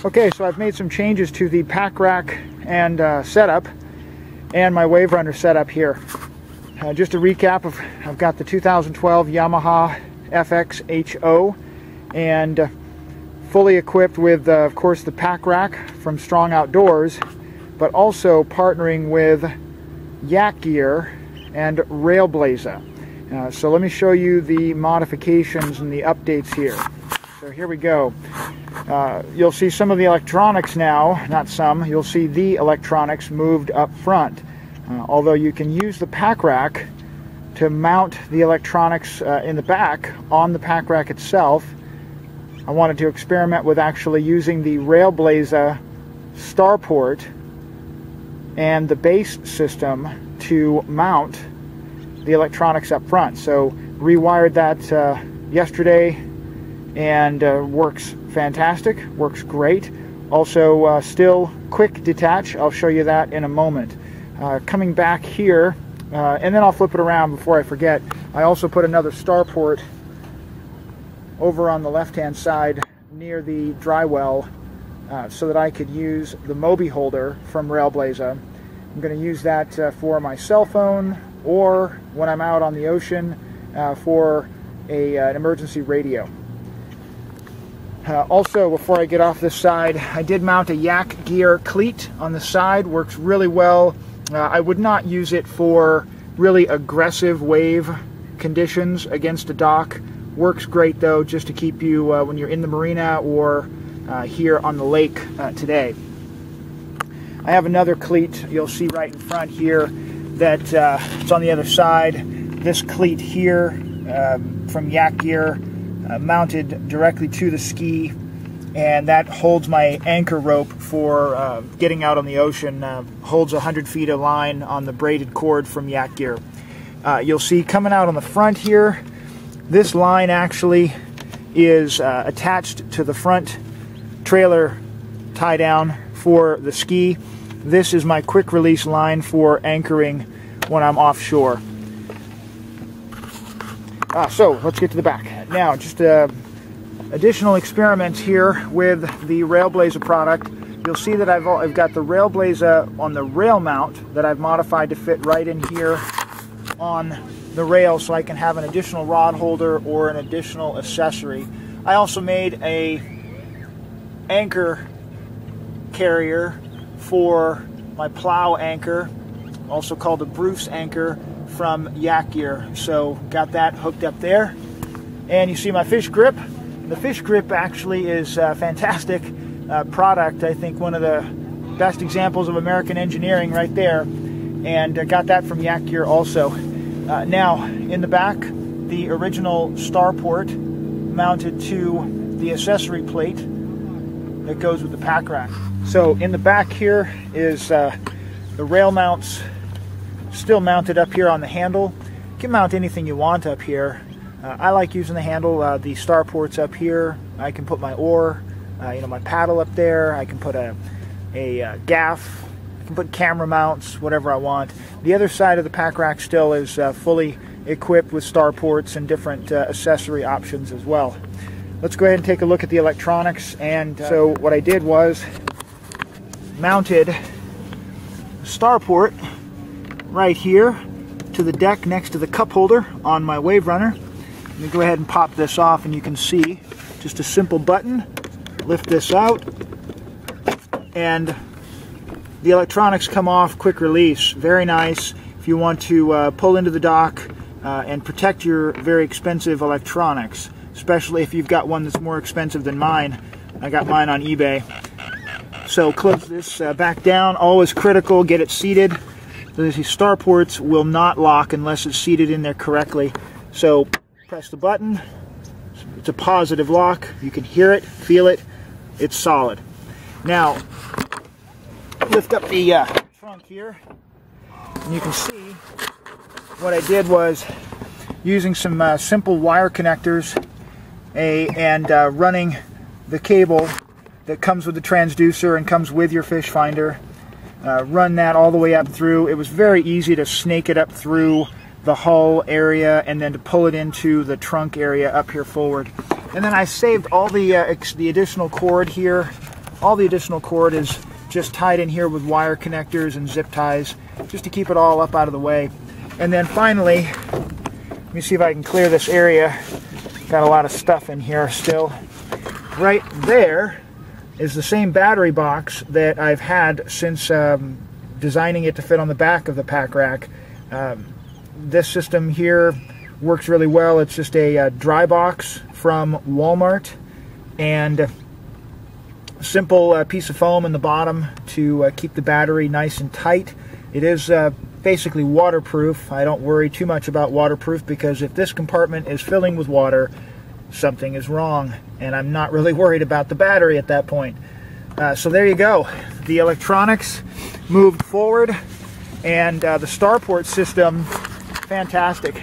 Okay, so I've made some changes to the Pac-Rac and setup and my Waverunner setup here. Just a recap of, I've got the 2012 Yamaha FXHO and fully equipped with, of course, the Pac-Rac from StrongOutdoors, but also partnering with Yak Gear and RailBlaza. So let me show you the modifications and the updates here. So here we go. You'll see some of the electronics now, not some, you'll see the electronics moved up front. Although you can use the Pac-Rac to mount the electronics in the back on the Pac-Rac itself. I wanted to experiment with actually using the RailBlaza Starport and the base system to mount the electronics up front. So rewired that yesterday, and works fantastic, works great. Also still quick detach, I'll show you that in a moment. Coming back here, and then I'll flip it around before I forget, I also put another Starport over on the left hand side near the dry well so that I could use the Moby holder from RailBlaza. I'm going to use that for my cell phone, or when I'm out on the ocean for an emergency radio. Also, before I get off this side, I did mount a Yak Gear Cleat on the side. Works really well. I would not use it for really aggressive wave conditions against a dock. Works great though, just to keep you when you're in the marina or here on the lake today. I have another cleat you'll see right in front here that it's on the other side. This cleat here from Yak Gear, mounted directly to the ski, and that holds my anchor rope for getting out on the ocean. Holds 100 feet of line on the braided cord from Yak Gear. You'll see coming out on the front here, this line actually is attached to the front trailer tie down for the ski. This is my quick release line for anchoring when I'm offshore. So let's get to the back. Now, just additional experiments here with the RailBlaza product. You'll see that I've got the RailBlaza on the rail mount that I've modified to fit right in here on the rail, so I can have an additional rod holder or an additional accessory. I also made a anchor carrier for my plow anchor, also called a Bruce anchor, from Yak Gear. So got that hooked up there. And you see my fish grip. The fish grip actually is a fantastic product. I think one of the best examples of American engineering right there. And got that from Yak Gear also. Now, in the back, the original Starport mounted to the accessory plate that goes with the Pac-Rac. So in the back here is the rail mounts still mounted up here on the handle. You can mount anything you want up here. I like using the handle. The Starport's up here. I can put my oar, my paddle up there. I can put a gaff. I can put camera mounts, whatever I want. The other side of the Pac-Rac still is fully equipped with Starports and different accessory options as well. Let's go ahead and take a look at the electronics. And so what I did was mounted Starport right here to the deck next to the cup holder on my Waverunner. Let me go ahead and pop this off, and you can see just a simple button. Lift this out, and the electronics come off quick release. Very nice if you want to pull into the dock and protect your very expensive electronics, especially if you've got one that's more expensive than mine. I got mine on eBay. So close this back down. Always critical, get it seated. These Starports will not lock unless it's seated in there correctly. So press the button. It's a positive lock. You can hear it, feel it. It's solid. Now, lift up the trunk here, and you can see what I did was using some simple wire connectors and running the cable that comes with the transducer and comes with your fish finder. Run that all the way up through. It was very easy to snake it up through the hull area and then to pull it into the trunk area up here forward. And then I saved all the additional cord here All the additional cord is just tied in here with wire connectors and zip ties, just to keep it all up out of the way. And then finally, let me see if I can clear this area. Got a lot of stuff in here still. Right there is the same battery box that I've had since designing it to fit on the back of the Pac-Rac. This system here works really well. It's just a dry box from Walmart, and a simple piece of foam in the bottom to keep the battery nice and tight. It is basically waterproof. I don't worry too much about waterproof, because if this compartment is filling with water, something is wrong, and I'm not really worried about the battery at that point. So there you go. The electronics moved forward, and the Starport system, fantastic.